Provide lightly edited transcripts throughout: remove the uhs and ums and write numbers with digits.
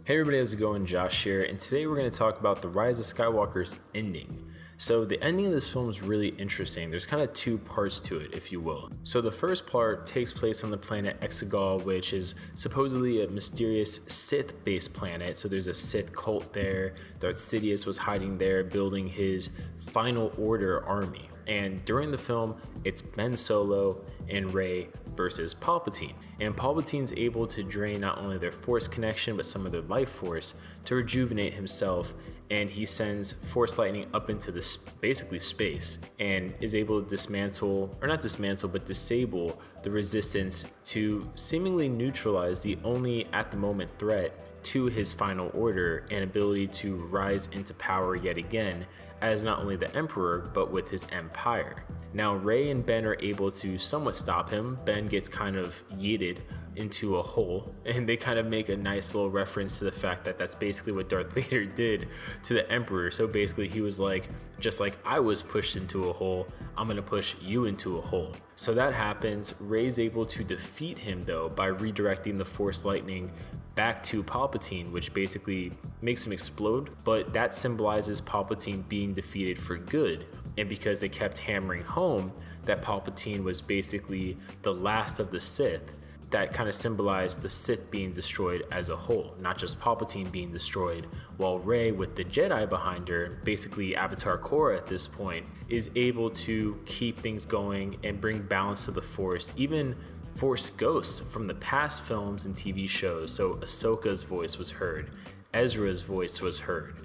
Hey everybody, how's it going? Josh here, and today we're going to talk about the Rise of Skywalker's ending. So the ending of this film is really interesting. There's kind of two parts to it, if you will. So the first part takes place on the planet Exegol, which is supposedly a mysterious Sith-based planet. So there's a Sith cult there. Darth Sidious was hiding there, building his Final Order army. And during the film, it's Ben Solo and Rey versus Palpatine. And Palpatine's able to drain not only their force connection, but some of their life force to rejuvenate himself. And he sends force lightning up into this basically space and is able to disable the resistance to seemingly neutralize the only at the moment threat to his final order and ability to rise into power yet again as not only the Emperor, but with his empire. Now, Rey and Ben are able to somewhat stop him. Ben gets kind of yeeted into a hole, and they kind of make a nice little reference to the fact that that's basically what Darth Vader did to the Emperor. So basically he was like, just like I was pushed into a hole, I'm gonna push you into a hole. So that happens. Rey's able to defeat him though by redirecting the force lightning back to Palpatine, which basically makes him explode, but that symbolizes Palpatine being defeated for good. And because they kept hammering home that Palpatine was basically the last of the Sith, that kind of symbolized the Sith being destroyed as a whole, not just Palpatine being destroyed, while Rey, with the Jedi behind her, basically Avatar Korra at this point, is able to keep things going and bring balance to the Force, even Force ghosts from the past films and TV shows. So Ahsoka's voice was heard, Ezra's voice was heard,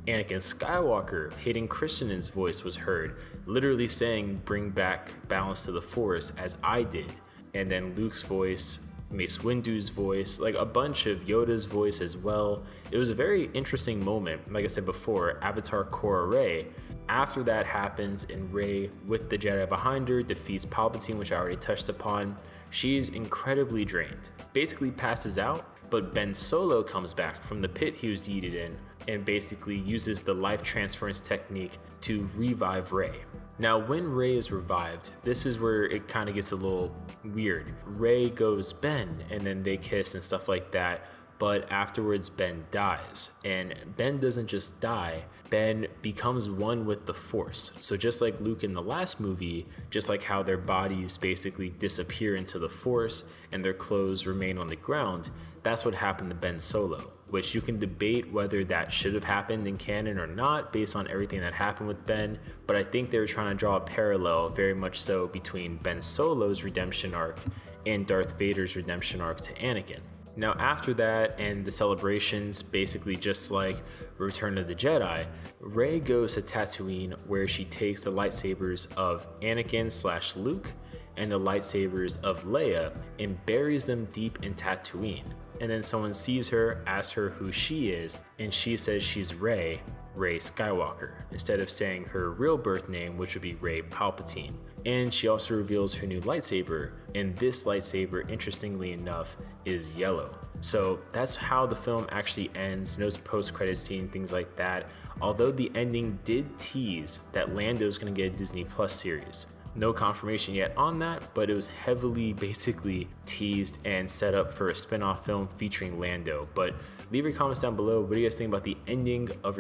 Anakin Skywalker, Hayden Christensen's voice was heard, literally saying, bring back balance to the Force as I did. And then Luke's voice, Mace Windu's voice, like a bunch of Yoda's voice as well. It was a very interesting moment. Like I said before, Avatar Korra Rey. After that happens and Rey, with the Jedi behind her, defeats Palpatine, which I already touched upon, she is incredibly drained. Basically passes out, but Ben Solo comes back from the pit he was yeeted in and basically uses the life transference technique to revive Rey. Now, when Rey is revived, this is where it kind of gets a little weird. Rey goes, Ben, and then they kiss and stuff like that. But afterwards, Ben dies. And Ben doesn't just die, Ben becomes one with the Force. So just like Luke in the last movie, just like how their bodies basically disappear into the Force and their clothes remain on the ground, that's what happened to Ben Solo, which you can debate whether that should have happened in canon or not based on everything that happened with Ben. But I think they were trying to draw a parallel very much so between Ben Solo's redemption arc and Darth Vader's redemption arc to Anakin. Now after that and the celebrations, basically just like Return of the Jedi, Rey goes to Tatooine where she takes the lightsabers of Anakin/Luke and the lightsabers of Leia and buries them deep in Tatooine. And then someone sees her, asks her who she is, and she says she's Rey Skywalker, instead of saying her real birth name, which would be Rey Palpatine. And she also reveals her new lightsaber, and this lightsaber, interestingly enough, is yellow. So that's how the film actually ends. No post-credit scene, things like that. Although the ending did tease that Lando's gonna get a Disney Plus series. No confirmation yet on that, but it was heavily basically teased and set up for a spin-off film featuring Lando. But leave your comments down below. What do you guys think about the ending of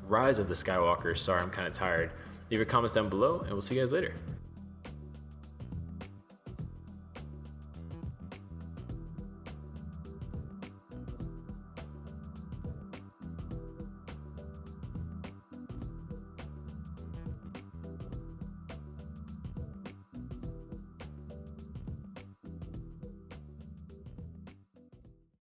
Rise of the Skywalker? Sorry, I'm kind of tired. Leave your comments down below and we'll see you guys later.